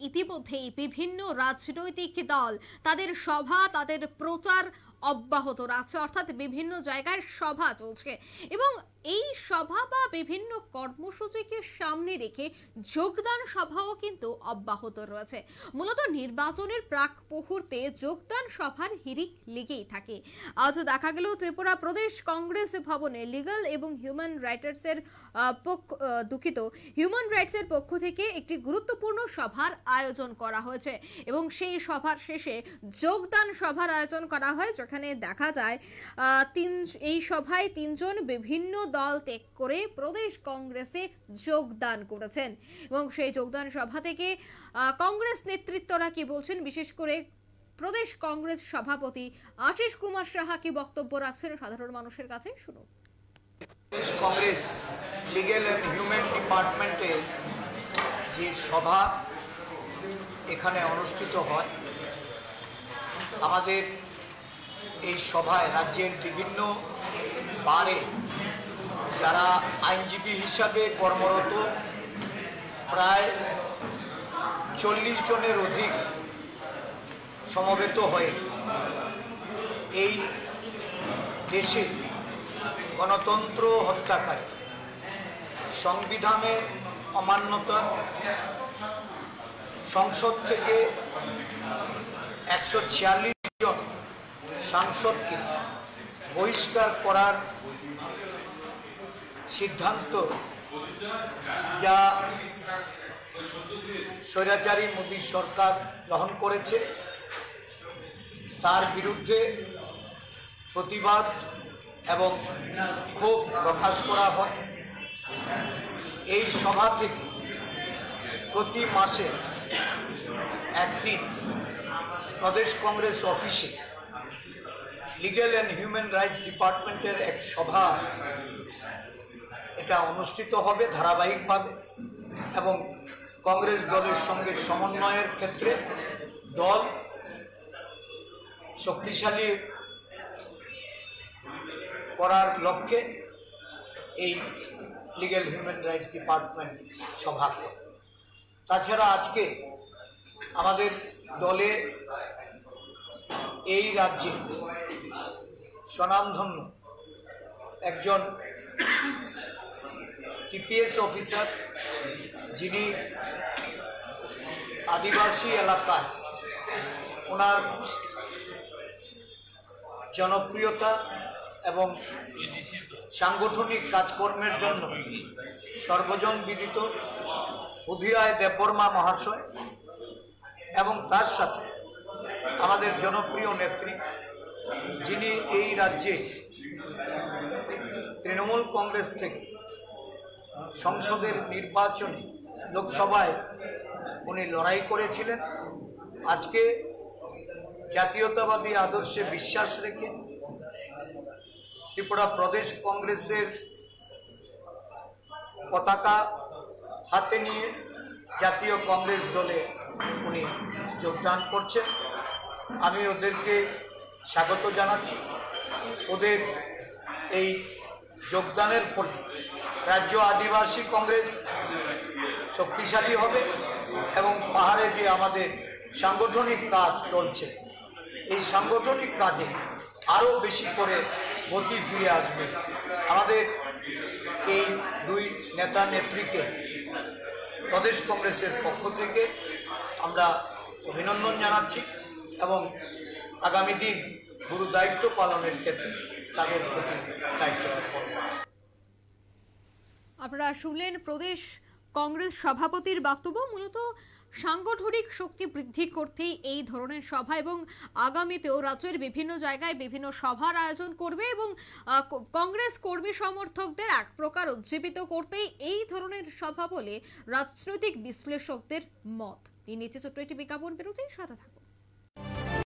ইতিমধ্যেই বিভিন্ন রাজনৈতিক দল তাদের সভা তাদের প্রচার অব্যাহত রাখছে, অর্থাৎ বিভিন্ন জায়গায় সভা চলছে এবং এই সভা বা বিভিন্ন কর্মসূচিকে সামনে রেখে যোগদান সভাও কিন্তু অব্যাহত রয়েছে। মূলত নির্বাচনের প্রাক মুহূর্তে যোগদান সভার হিড়িক লেগেই থাকে। আজ দেখা গেল ত্রিপুরা প্রদেশ কংগ্রেস ভবনে লিগ্যাল এবং হিউম্যান রাইটসের পক্ষ থেকে একটি গুরুত্বপূর্ণ সভার আয়োজন করা হয়েছে এবং সেই সভার শেষে যোগদান সভার আয়োজন করা হয়, যেখানে দেখা যায় এই সভায় 3 জন বিভিন্ন দল ত্যাগ করে প্রদেশ কংগ্রেসে যোগদান করেছেন এবং সেই যোগদান সভা থেকে কংগ্রেস নেতৃত্বরা কি বলছেন, বিশেষ করে প্রদেশ কংগ্রেস সভাপতি আশিস কুমার সাহা কি বক্তব্য রাখছেন সাধারণ মানুষের কাছে, শুনুন। প্রদেশ কংগ্রেস লিগ্যাল এন্ড হিউম্যান ডিপার্টমেন্টে যে সভা এখানে অনুষ্ঠিত হয়, আমাদের এই সভায় রাজ্যের বিভিন্ন বারে যারা আইনজীবী হিসাবে কর্মরত প্রায় 40 জনের অধিক সমবেত হয়ে এই দেশে গণতন্ত্র হত্যাকারী, সংবিধানের অমান্যতা, সংসদ থেকে 146 জন সাংসদকে বহিষ্কার করার সিদ্ধান্ত যা স্বৈরাচারী মোদী সরকার গ্রহণ করেছে, তার বিরুদ্ধে প্রতিবাদ এবং ক্ষোভ প্রকাশ করা হয়। এই সভা থেকে প্রতি মাসে একদিন প্রদেশ কংগ্রেস অফিসে লিগ্যাল অ্যান্ড হিউম্যান রাইটস ডিপার্টমেন্টের এক সভা এটা অনুষ্ঠিত হবে ধারাবাহিকভাবে এবং কংগ্রেস দলের সঙ্গে সমন্বয়ের ক্ষেত্রে দল শক্তিশালী করার লক্ষ্যে এই লিগ্যাল হিউম্যান রাইটস ডিপার্টমেন্ট সভা করে। তাছাড়া আজকে আমাদের দলে এই রাজ্যে স্বনামধন্য একজন টিপিএস অফিসার, যিনি আদিবাসী এলাকায় ওনার জনপ্রিয়তা এবং সাংগঠনিক কাজকর্মের জন্য সর্বজন বিদিত উদয় দেববর্মা মহাশয় এবং তার সাথে আমাদের জনপ্রিয় নেত্রী, যিনি এই রাজ্যে তৃণমূল কংগ্রেস থেকে সংসদের নির্বাচনে লোকসভায় উনি লড়াই করেছিলেন, আজকে জাতীয়তাবাদী আদর্শে বিশ্বাস রেখে ত্রিপুরা প্রদেশ কংগ্রেসের পতাকা হাতে নিয়ে জাতীয় কংগ্রেস দলে উনি যোগদান করছেন। আমি ওদেরকে স্বাগত জানাচ্ছি। ওদের এই যোগদানের ফলে রাজ্য আদিবাসী কংগ্রেস শক্তিশালী হবে এবং পাহাড়ে যে আমাদের সাংগঠনিক কাজ চলছে, এই সাংগঠনিক কাজে আরও বেশি করে গতি ফিরে আসবে। আমাদের এই 2 নেতা নেত্রীকে প্রদেশ কংগ্রেসের পক্ষ থেকে আমরা অভিনন্দন জানাচ্ছি এবং আগামী দিন গুরু দায়িত্ব পালনের ক্ষেত্রে তাদের প্রতি দায়িত্ব অর্পণ করা। আপনারা শুনলেন প্রদেশ কংগ্রেস সভাপতির বক্তব্য। মূলত সাংগঠনিক শক্তি বৃদ্ধি করতেই এই ধরনের সভা এবং আগামীতেও রাজ্যের বিভিন্ন জায়গায় বিভিন্ন সভার আয়োজন করবে এবং কংগ্রেস কর্মী সমর্থকদের এক প্রকার উজ্জীবিত করতেই এই ধরনের সভা বলে রাজনৈতিক বিশ্লেষকদের মত। এই নিচে ছোট্ট একটি বিজ্ঞাপন বিরতির সাথে থাকুন।